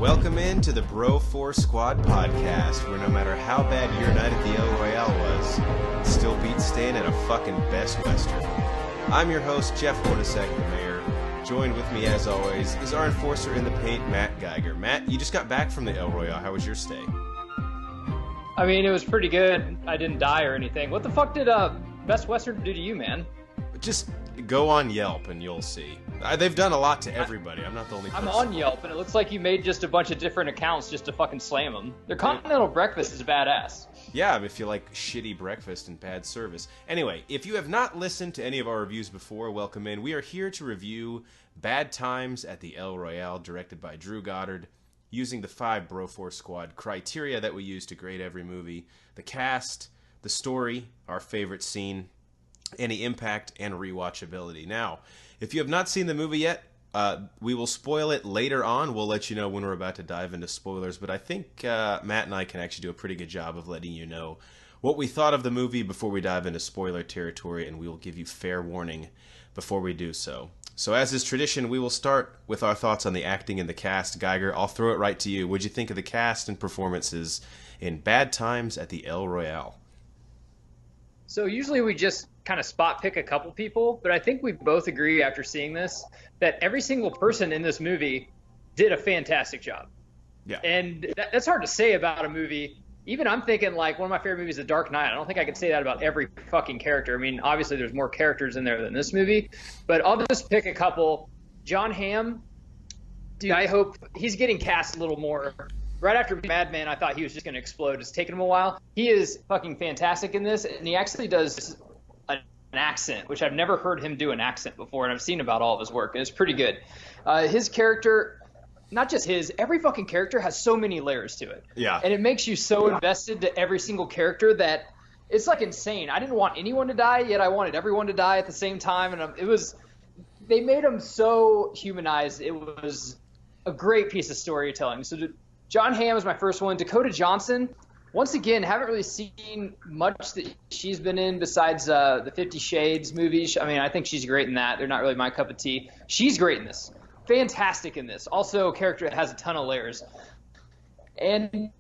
Welcome in to the Bro 4 Squad podcast, where no matter how bad your night at the El Royale was, it still beats staying at a fucking Best Western. I'm your host, Jeff Hornacek, the mayor. Joined with me, as always, is our enforcer in the paint, Matt Geiger. Matt, you just got back from the El Royale. How was your stay? I mean, it was pretty good. I didn't die or anything. What the fuck did Best Western do to you, man? Just go on Yelp and you'll see. They've done a lot to everybody. I'm not the only person. I'm on Yelp, and it looks like you made just a bunch of different accounts just to fucking slam them. Their continental breakfast is badass. Yeah, if you like shitty breakfast and bad service. Anyway, if you have not listened to any of our reviews before, welcome in. We are here to review Bad Times at the El Royale, directed by Drew Goddard, using the 5 Bro 4 Squad criteria that we use to grade every movie: the cast, the story, our favorite scene, any impact, and rewatchability. Now, if you have not seen the movie yet, we will spoil it later on. We'll let you know when we're about to dive into spoilers, but I think Matt and I can actually do a pretty good job of letting you know what we thought of the movie before we dive into spoiler territory, and we will give you fair warning before we do so. So as is tradition, we will start with our thoughts on the acting and the cast. Geiger, I'll throw it right to you. What'd you think of the cast and performances in Bad Times at the El Royale? So usually we just kind of spot pick a couple people, but I think we both agree after seeing this that every single person in this movie did a fantastic job. Yeah. And that's hard to say about a movie. Even I'm thinking, like, one of my favorite movies is The Dark Knight. I don't think I could say that about every fucking character. I mean, obviously there's more characters in there than this movie, but I'll just pick a couple. John Hamm, dude, I hope he's getting cast a little more. Right after Madman, I thought he was just going to explode. It's taken him a while. He is fucking fantastic in this, and he actually does an accent, which I've never heard him do an accent before, and I've seen about all of his work, and it's pretty good. His character, not just his, every fucking character has so many layers to it. Yeah. And it makes you so invested to every single character that it's like insane. I didn't want anyone to die, yet I wanted everyone to die at the same time, and they made him so humanized. It was a great piece of storytelling. So John Hamm is my first one. Dakota Johnson, once again, haven't really seen much that she's been in besides the 50 Shades movies. I mean, I think she's great in that. They're not really my cup of tea. She's great in this. Fantastic in this. Also a character that has a ton of layers. And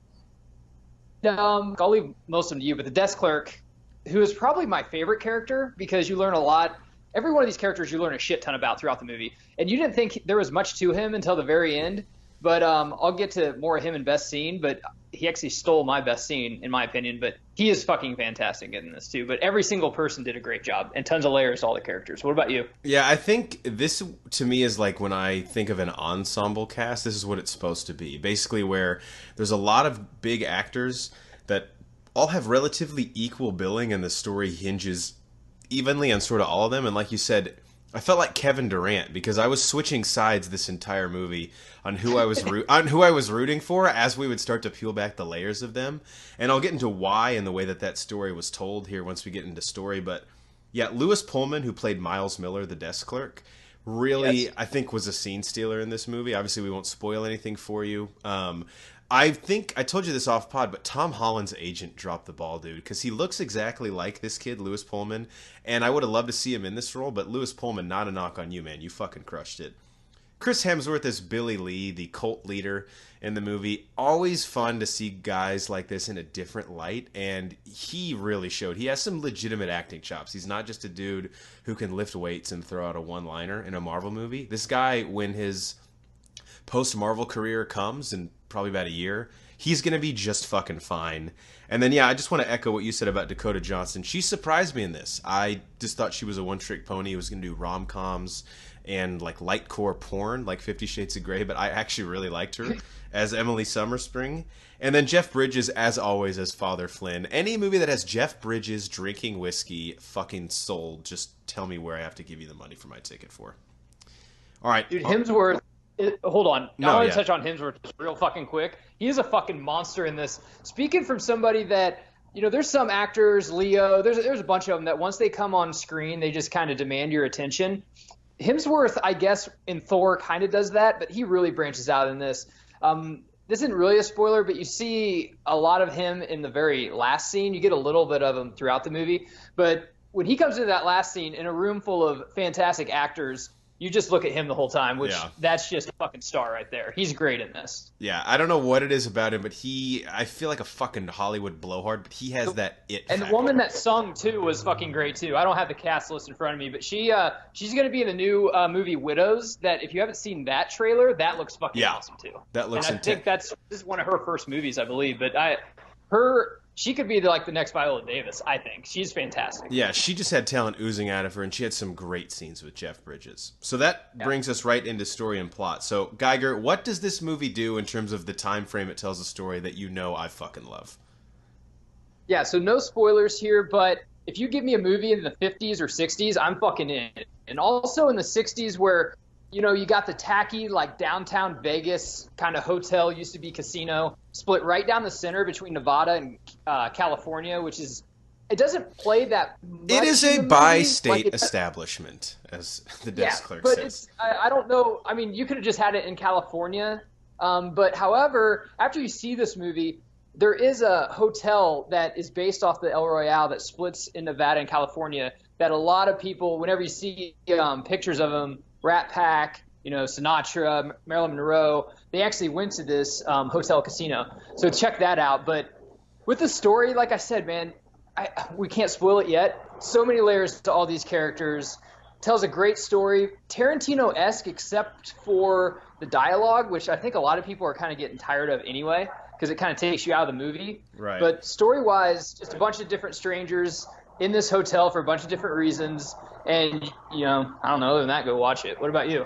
I'll leave most of them to you, but the desk clerk, who is probably my favorite character because you learn a lot. Every one of these characters you learn a shit ton about throughout the movie. And you didn't think there was much to him until the very end. But I'll get to more of him in best scene, but he actually stole my best scene, in my opinion. But he is fucking fantastic in this, too. But every single person did a great job, and tons of layers to all the characters. What about you? Yeah, I think this, to me, is like when I think of an ensemble cast, this is what it's supposed to be. Basically where there's a lot of big actors that all have relatively equal billing, and the story hinges evenly on sort of all of them. And like you said, I felt like Kevin Durant because I was switching sides this entire movie on who I was rooting for as we would start to peel back the layers of them. And I'll get into why and the way that story was told here once we get into story. But yeah, Lewis Pullman, who played Miles Miller, the desk clerk, really, yes, I think was a scene stealer in this movie. Obviously, we won't spoil anything for you. I think I told you this off pod, but Tom Holland's agent dropped the ball, dude, because he looks exactly like this kid, Lewis Pullman, and I would have loved to see him in this role, but Lewis Pullman, not a knock on you, man. You fucking crushed it. Chris Hemsworth as Billy Lee, the cult leader in the movie. Always fun to see guys like this in a different light, and he really showed. He has some legitimate acting chops. He's not just a dude who can lift weights and throw out a one-liner in a Marvel movie. This guy, when his post-Marvel career comes in probably about a year, he's going to be just fucking fine. And then, yeah, I just want to echo what you said about Dakota Johnson. She surprised me in this. I just thought she was a one-trick pony who was going to do rom-coms and like light-core porn, like 50 Shades of Grey, but I actually really liked her as Emily Summerspring. And then Jeff Bridges, as always, as Father Flynn. Any movie that has Jeff Bridges drinking whiskey, fucking sold. Just tell me where I have to give you the money for my ticket for. All right. Dude, Hemsworth. Hold on. I want to touch on Hemsworth just real fucking quick. He is a fucking monster in this. Speaking from somebody that, you know, there's some actors, Leo, there's a bunch of them that once they come on screen, they just kind of demand your attention. Hemsworth, I guess, in Thor kind of does that, but he really branches out in this. This isn't really a spoiler, but you see a lot of him in the very last scene. You get a little bit of him throughout the movie. But when he comes into that last scene in a room full of fantastic actors, you just look at him the whole time, which Yeah. that's just a fucking star right there. He's great in this. Yeah, I don't know what it is about him, but I feel like a fucking Hollywood blowhard, but he has that it And the factor. woman that sung too was fucking great too. I don't have the cast list in front of me, but she's gonna be in the new movie Widows. That if you haven't seen that trailer, that looks fucking Yeah. awesome too. That looks and I think intense. this is one of her first movies, I believe. But she could be like the next Viola Davis. I think she's fantastic. Yeah, she just had talent oozing out of her, and she had some great scenes with Jeff Bridges. So that brings us right into story and plot. So, Geiger, what does this movie do in terms of the time frame it tells a story that you know I fucking love? Yeah, so no spoilers here, but if you give me a movie in the 50s or 60s, I'm fucking in. And also in the 60s where, you got the tacky, like, downtown Vegas kind of hotel, used to be casino, split right down the center between Nevada and California, which is, it doesn't play that much. It is in a the movie. bi-state Like, establishment, as the desk clerk but says. I don't know. I mean, you could have just had it in California. But however, after you see this movie, there is a hotel that is based off the El Royale that splits in Nevada and California that a lot of people, whenever you see pictures of them, Rat Pack, Sinatra, Marilyn Monroe, they actually went to this hotel casino. So check that out. But with the story, like I said, man, we can't spoil it yet. So many layers to all these characters. Tells a great story, Tarantino-esque, except for the dialogue, which I think a lot of people are kind of getting tired of anyway, because it kind of takes you out of the movie. Right. But story-wise, just a bunch of different strangers in this hotel for a bunch of different reasons. And, I don't know, other than that, go watch it. What about you?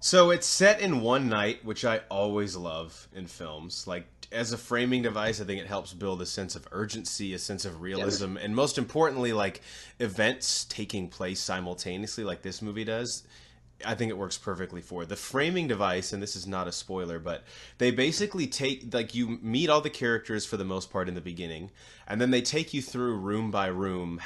So it's set in one night, which I always love in films. Like, as a framing device, I think it helps build a sense of urgency, a sense of realism, and most importantly, like, events taking place simultaneously like this movie does. I think it works perfectly for it. The framing device, and this is not a spoiler, but they basically you meet all the characters for the most part in the beginning, and then they take you through room by room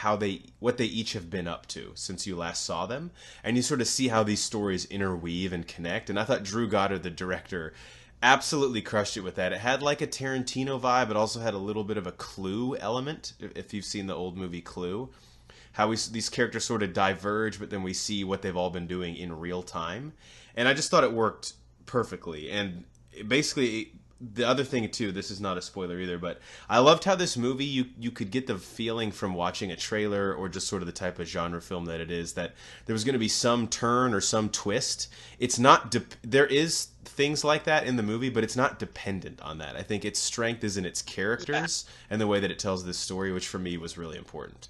what they each have been up to since you last saw them, and you sort of see how these stories interweave and connect. And I thought Drew Goddard, the director, absolutely crushed it with that. It had like a Tarantino vibe, it also had a little bit of a Clue element, if you've seen the old movie Clue. How these characters sort of diverge, but then we see what they've all been doing in real time. And I just thought it worked perfectly. And basically, the other thing too, this is not a spoiler either, but I loved how this movie, you could get the feeling from watching a trailer or just sort of the type of genre film that it is, that there was going to be some turn or some twist. It's not, there is things like that in the movie, but it's not dependent on that. I think its strength is in its characters and the way that it tells this story, which for me was really important.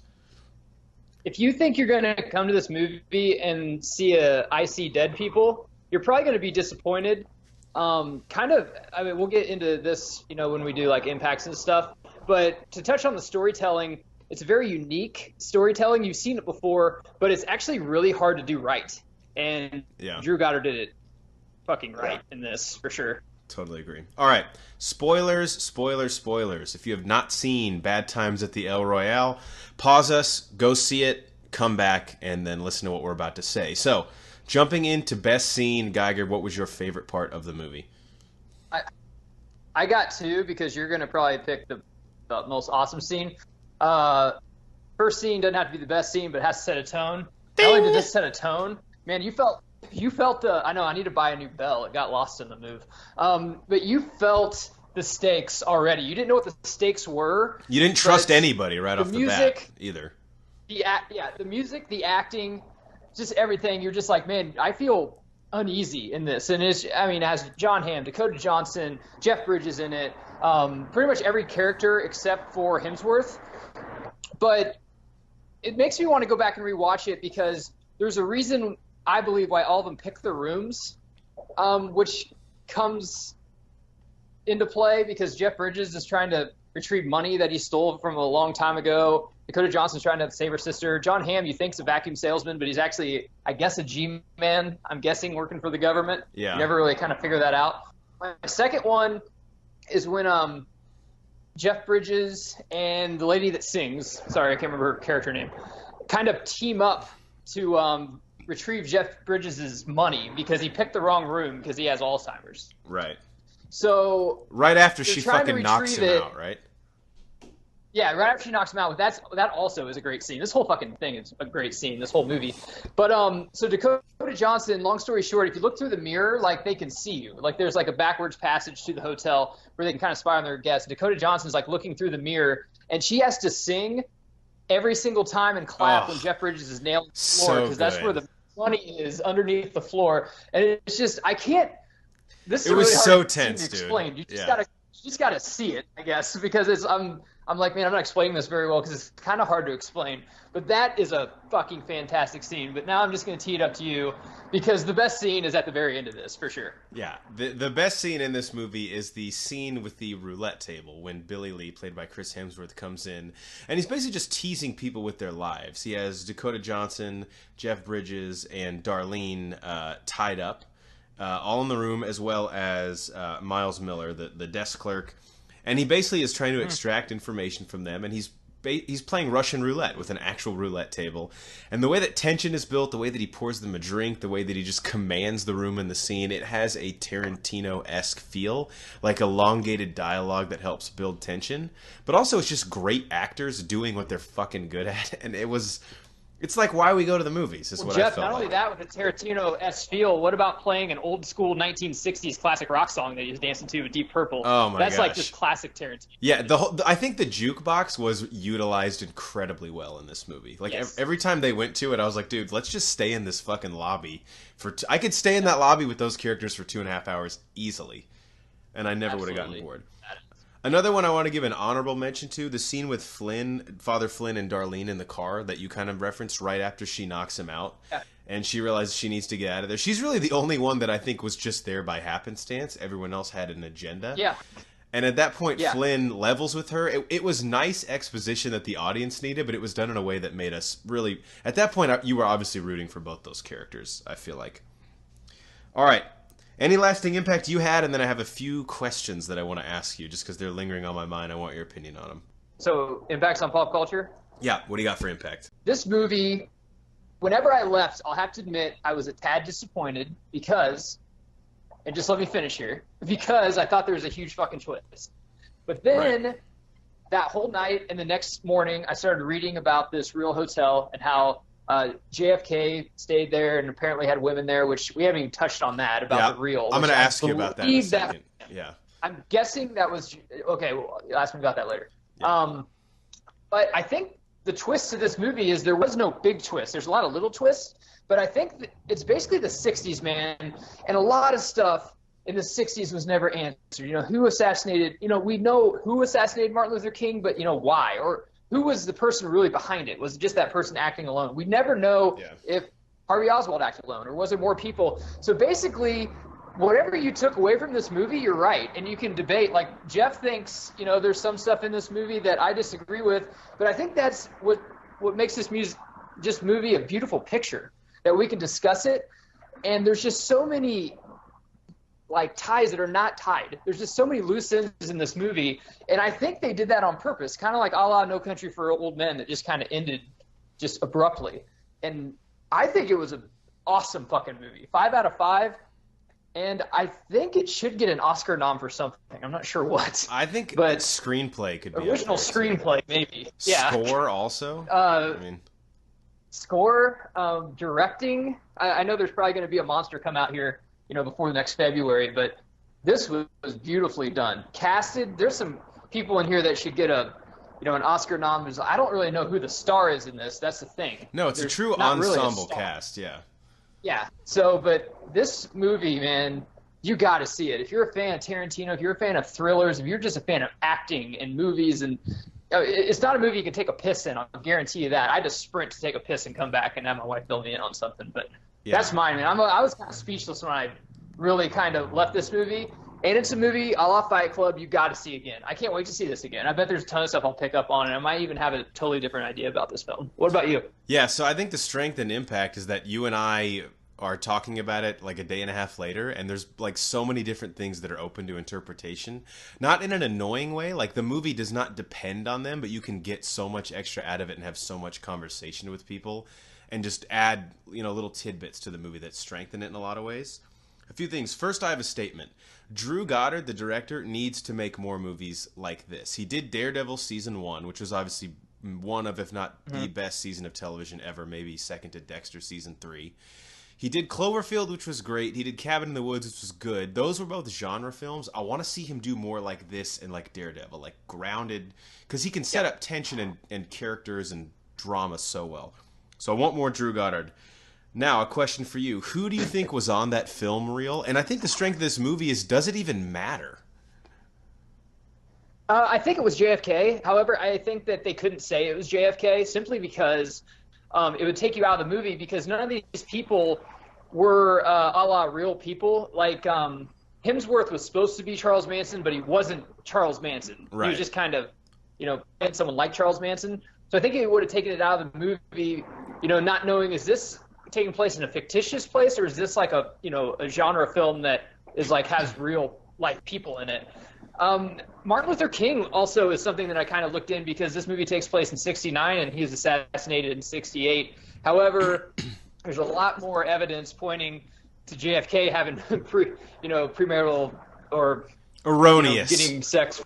If you think you're going to come to this movie and see I See Dead People, you're probably going to be disappointed. I mean, we'll get into this, when we do like impacts and stuff. But to touch on the storytelling, it's very unique storytelling. You've seen it before, but it's actually really hard to do right. And Drew Goddard did it fucking right in this, for sure. Totally agree. All right. Spoilers, spoilers, spoilers. If you have not seen Bad Times at the El Royale, pause us, go see it, come back, and then listen to what we're about to say. So, jumping into best scene, Geiger, what was your favorite part of the movie? I got two, because you're going to probably pick the most awesome scene. First scene doesn't have to be the best scene, but it has to set a tone. Not only did this set a tone, man, you felt I know I need to buy a new bell. It got lost in the move. But you felt the stakes already. You didn't know what the stakes were. You didn't trust anybody right off the bat either. The music, the acting, just everything. You're just like, man, I feel uneasy in this. And it has John Hamm, Dakota Johnson, Jeff Bridges in it. Pretty much every character except for Hemsworth. But it makes me want to go back and rewatch it, because there's a reason, I believe, why all of them pick the rooms, which comes into play because Jeff Bridges is trying to retrieve money that he stole from a long time ago. Dakota Johnson's trying to save her sister. John Hamm, you think's a vacuum salesman, but he's actually, I guess, a G-man, I'm guessing, working for the government. Yeah. You never really kind of figure that out. My second one is when Jeff Bridges and the lady that sings, sorry, I can't remember her character name, kind of team up to retrieve Jeff Bridges' money, because he picked the wrong room because he has Alzheimer's. Right. So right after she fucking knocks him out, right? Yeah, right after she knocks him out, that also is a great scene. This whole fucking thing is a great scene. This whole movie, but so Dakota Johnson. Long story short, if you look through the mirror, like they can see you. Like there's like a backwards passage to the hotel where they can kind of spy on their guests. Dakota Johnson's like looking through the mirror, and she has to sing every single time and clap when Jeff Bridges is nailing the floor because that's where the money is underneath the floor. And it's just I can't. This is it was really so hard tense, to explain. dude. You just gotta see it, I guess, because I'm like, man, I'm not explaining this very well because it's kind of hard to explain. But that is a fucking fantastic scene. But now I'm just going to tee it up to you because the best scene is at the very end of this, for sure. Yeah, the best scene in this movie is the scene with the roulette table when Billy Lee, played by Chris Hemsworth, comes in. And he's basically just teasing people with their lives. He has Dakota Johnson, Jeff Bridges, and Darlene tied up, all in the room, as well as Miles Miller, the desk clerk. And he basically is trying to extract information from them, and he's playing Russian roulette with an actual roulette table. And the way that tension is built, the way that he pours them a drink, the way that he just commands the room and the scene, it has a Tarantino-esque feel, like elongated dialogue that helps build tension. But also it's just great actors doing what they're fucking good at, and it's like why we go to the movies, is what Jeff, I felt not only like. that with the Tarantino-esque feel, what about playing an old school 1960s classic rock song that he was dancing to with Deep Purple? Oh my That's gosh. like just classic Tarantino. Yeah, I think the jukebox was utilized incredibly well in this movie. Like Yes. every time they went to it, I was like, dude, let's just stay in this fucking lobby I could stay in that lobby with those characters for 2.5 hours easily, and I never would have gotten bored. Another one I want to give an honorable mention to, the scene with Father Flynn and Darlene in the car that you kind of referenced right after she knocks him out. Yeah. And she realizes she needs to get out of there. She's really the only one that I think was just there by happenstance. Everyone else had an agenda. Yeah. And at that point, Flynn levels with her. It was nice exposition that the audience needed, but it was done in a way that made us really... At that point, you were obviously rooting for both those characters, I feel like. All right. Any lasting impact you had, and then I have a few questions that I want to ask you, just because they're lingering on my mind. I want your opinion on them. So, impacts on pop culture? Yeah, what do you got for impact? This movie, whenever I left, I'll have to admit I was a tad disappointed because, and just let me finish here, because I thought there was a huge fucking twist. But then, that whole night and the next morning, I started reading about this real hotel and how JFK stayed there and apparently had women there, which we haven't even touched on that, about the real. I'm going to ask you about that in a second. Yeah. I'm guessing that was... Okay, well, ask me about that later. Yeah. But I think the twist to this movie is there was no big twist. There's a lot of little twists, but I think it's basically the 60s, man, and a lot of stuff in the 60s was never answered. You know, who assassinated... You know, we know who assassinated Martin Luther King, but, you know, why? Or who was the person really behind it? Was it just that person acting alone? We never know if Harvey Oswald acted alone, or was it more people? So basically, whatever you took away from this movie, you're right. And you can debate. Like, Jeff thinks, you know, there's some stuff in this movie that I disagree with, but I think that's what makes this movie a beautiful picture, that we can discuss it. And there's just so many like ties that are not tied. There's just so many loose ends in this movie, and I think they did that on purpose, kind of like a la No Country for Old Men, that just kind of ended just abruptly. And I think it was an awesome fucking movie. 5 out of 5, and I think it should get an Oscar nom for something. I'm not sure what. I think but screenplay could be original screenplay, maybe. Yeah. Score also. Score, directing. I know there's probably going to be a monster come out here, you know, before the next February, but this was beautifully done. Casted, there's some people in here that should get an Oscar nom. I don't really know who the star is in this. That's the thing. No, it's there's a true ensemble cast, yeah. Yeah. So, but this movie, man, you got to see it. If you're a fan of Tarantino, if you're a fan of thrillers, if you're just a fan of acting and movies, and it's not a movie you can take a piss in. I'll guarantee you that. I just sprint to take a piss and come back and have my wife fill me in on something, but. Yeah. That's mine, man. I was kind of speechless when I really kind of left this movie. And it's a movie a la Fight Club you got to see again. I can't wait to see this again. I bet there's a ton of stuff I'll pick up on, and I might even have a totally different idea about this film. What about you? Yeah, so I think the strength and impact is that you and I are talking about it like a day and a half later, and there's like so many different things that are open to interpretation. Not in an annoying way. Like, the movie does not depend on them, but you can get so much extra out of it and have so much conversation with people. And just add, you know, little tidbits to the movie that strengthen it in a lot of ways. A few things. First, I have a statement. Drew Goddard, the director, needs to make more movies like this. He did Daredevil season 1, which was obviously one of, if not the best season of television ever, maybe second to Dexter season 3. He did Cloverfield, which was great. He did Cabin in the Woods, which was good. Those were both genre films. I want to see him do more like this and like Daredevil, like grounded, because he can set up tension and characters and drama so well. So I want more Drew Goddard. Now, a question for you. Who do you think was on that film reel? And I think the strength of this movie is, does it even matter? I think it was JFK. However, I think that they couldn't say it was JFK simply because it would take you out of the movie, because none of these people were a la real people. Like Hemsworth was supposed to be Charles Manson, but he wasn't Charles Manson. Right. He was just kind of, playing someone like Charles Manson. So I think it would have taken it out of the movie, not knowing, is this taking place in a fictitious place, or is this like a genre film that is like has real life people in it? Martin Luther King also is something that I kind of looked in, because this movie takes place in '69 and he was assassinated in '68. However, there's a lot more evidence pointing to JFK having premarital or erroneous getting sex.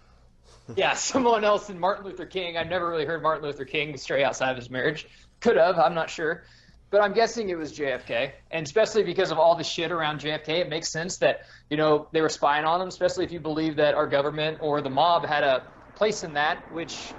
Yeah, someone else than Martin Luther King. I've never really heard Martin Luther King stray outside of his marriage. Could have, I'm not sure. But I'm guessing it was JFK, and especially because of all the shit around JFK, it makes sense that, they were spying on him, especially if you believe that our government or the mob had a place in that, which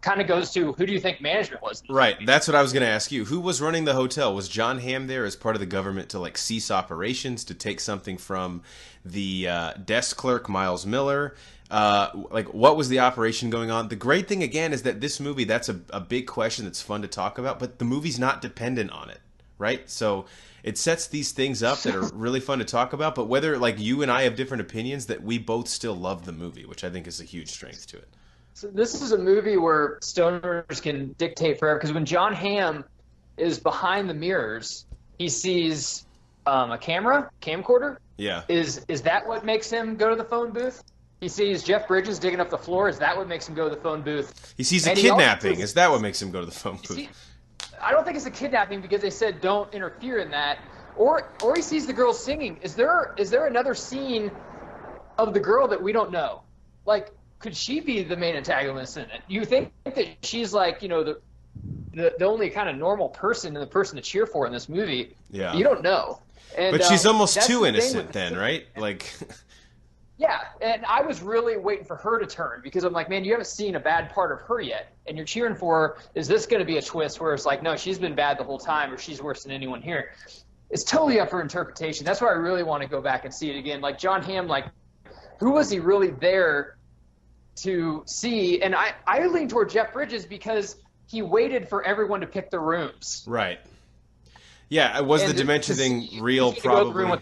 kind of goes to, who do you think management was? Right, that's what I was going to ask you. Who was running the hotel? Was John Hamm there as part of the government to like cease operations, to take something from the desk clerk, Miles Miller? What was the operation going on? The great thing, again, is that this movie, that's a big question that's fun to talk about, but the movie's not dependent on it, right? So it sets these things up that are really fun to talk about, but whether, like, you and I have different opinions, that we both still love the movie, which I think is a huge strength to it. So this is a movie where stoners can dictate forever, because when John Hamm is behind the mirrors, he sees a camcorder. Yeah. Is that what makes him go to the phone booth? He sees Jeff Bridges digging up the floor. Is that what makes him go to the phone booth? He sees a kidnapping. Is that what makes him go to the phone booth? I don't think it's a kidnapping, because they said don't interfere in that. Or he sees the girl singing. Is there another scene of the girl that we don't know? Like, could she be the main antagonist in it? You think that she's like, the only kind of normal person and the person to cheer for in this movie? Yeah. You don't know. And, but she's almost too innocent then, right? Like... Yeah, and I was really waiting for her to turn, because I'm like, man, you haven't seen a bad part of her yet, and you're cheering for her. Is this going to be a twist where it's like, no, she's been bad the whole time, or she's worse than anyone here? It's totally up for interpretation. That's why I really want to go back and see it again. Like John Hamm, like, who was he really there to see? And I lean toward Jeff Bridges, because he waited for everyone to pick the rooms. Right. Yeah, was the dementia thing real? Probably.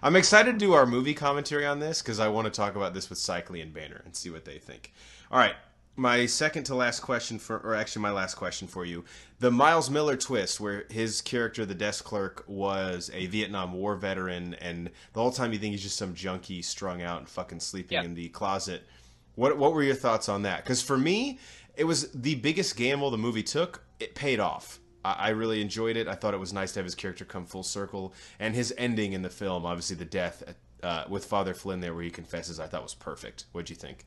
I'm excited to do our movie commentary on this, because I want to talk about this with Cycly and Banner and see what they think. All right, my second to last question my last question for you. The Miles Miller twist, where his character, the desk clerk, was a Vietnam War veteran, and the whole time you think he's just some junkie strung out and fucking sleeping in the closet. What were your thoughts on that? Because for me, it was the biggest gamble the movie took. It paid off. I really enjoyed it. I thought it was nice to have his character come full circle. And his ending in the film, obviously the death with Father Flynn there where he confesses, I thought was perfect. What'd you think?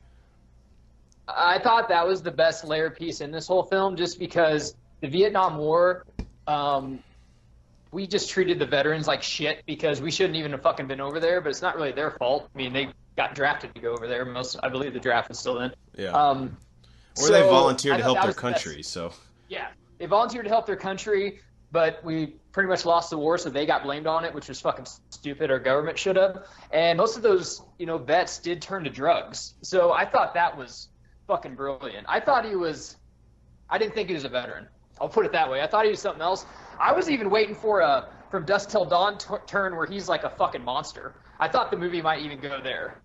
I thought that was the best layer piece in this whole film, just because the Vietnam War, we just treated the veterans like shit, because we shouldn't even have fucking been over there, but it's not really their fault. I mean, they got drafted to go over there. I believe the draft was still in. Yeah. Or they volunteered to help their country, so... Yeah. They volunteered to help their country, but we pretty much lost the war, so they got blamed on it, which was fucking stupid. Our government should have. And most of those, vets did turn to drugs. So I thought that was fucking brilliant. I didn't think he was a veteran. I'll put it that way. I thought he was something else. I was even waiting for a From Dusk Till Dawn turn where he's like a fucking monster. I thought the movie might even go there,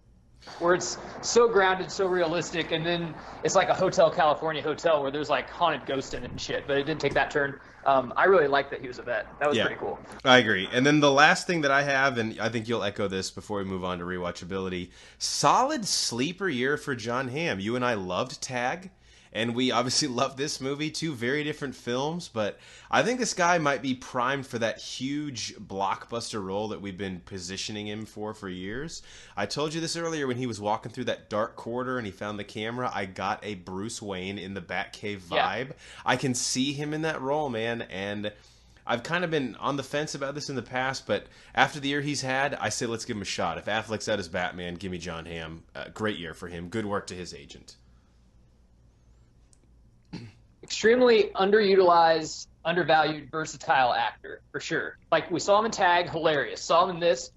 where it's so grounded, so realistic, and then it's like a Hotel California hotel where there's like haunted ghosts in it and shit, but it didn't take that turn. I really liked that he was a vet. That was pretty cool. I agree. And then the last thing that I have, and I think you'll echo this before we move on to rewatchability, solid sleeper year for John Hamm. You and I loved Tag, and we obviously love this movie. Two very different films, but I think this guy might be primed for that huge blockbuster role that we've been positioning him for years. I told you this earlier when he was walking through that dark corridor and he found the camera. I got a Bruce Wayne in the Batcave vibe. Yeah. I can see him in that role, man, and I've kind of been on the fence about this in the past, but after the year he's had, I say let's give him a shot. If Affleck's out as Batman, give me John Hamm. Great year for him. Good work to his agent. Extremely underutilized, undervalued, versatile actor, for sure. Like, we saw him in Tag, hilarious. Saw him in this,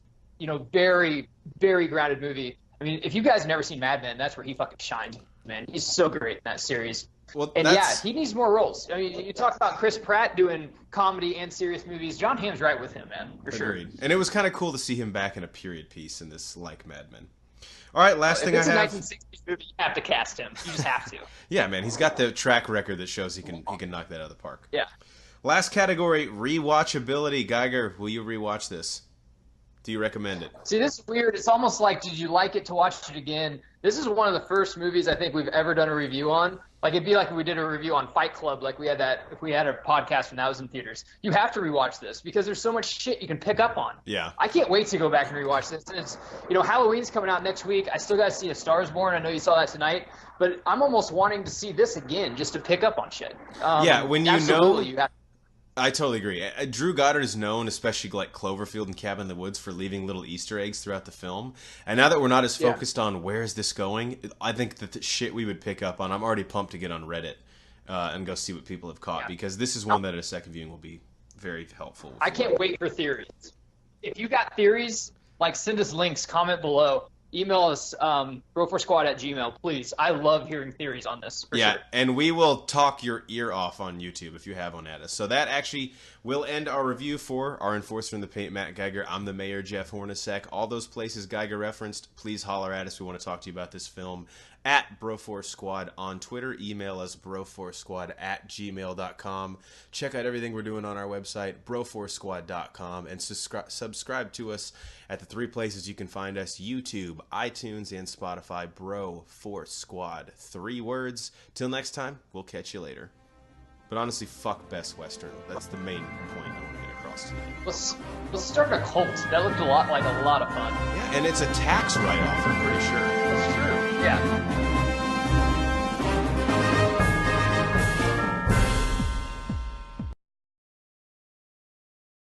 very, very grounded movie. I mean, if you guys have never seen Mad Men, that's where he fucking shined, man. He's so great in that series. Well, and yeah, he needs more roles. I mean, you talk about Chris Pratt doing comedy and serious movies. John Hamm's right with him, man, for Agreed. sure. And it was kind of cool to see him back in a period piece in this, like Mad Men. All right, last thing I have. If it's a 1960s movie, you have to cast him. You just have to. Yeah, man, he's got the track record that shows he can knock that out of the park. Yeah. Last category, rewatchability. Geiger, will you rewatch this? Do you recommend it? See, this is weird. It's almost like, did you like it to watch it again? This is one of the first movies I think we've ever done a review on. Like, it'd be like if we did a review on Fight Club, like if we had a podcast when that was in theaters. You have to rewatch this because there's so much shit you can pick up on. Yeah. I can't wait to go back and rewatch this. And it's, Halloween's coming out next week. I still got to see A Star is Born. I know you saw that tonight. But I'm almost wanting to see this again just to pick up on shit. Yeah, when you know... You have I totally agree. Drew Goddard is known, especially like Cloverfield and Cabin in the Woods, for leaving little Easter eggs throughout the film. And now that we're not as focused on where is this going, I think that the shit we would pick up on, I'm already pumped to get on Reddit and go see what people have caught, because this is one that at a second viewing will be very helpful. I can't wait for theories. If you got theories, like, send us links, comment below. Email us, bro4squad@gmail, please. I love hearing theories on this. For sure. And we will talk your ear off on YouTube if you have one at us. So that actually will end our review for our Enforcer in the Paint, Matt Geiger. I'm the Mayor, Jeff Hornacek. All those places Geiger referenced, please holler at us. We want to talk to you about this film at Bro4Squad on Twitter. Email us, bro4squad@gmail.com. Check out everything we're doing on our website, bro4squad.com, and subscribe to us at the three places you can find us: YouTube, iTunes, and Spotify. Bro4Squad. 3 words. Till next time, we'll catch you later. But honestly, fuck Best Western. That's the main point I want to get across tonight. Let's start a cult. That looked like a lot of fun. Yeah, and it's a tax write-off, I'm pretty sure. That's true. Yeah.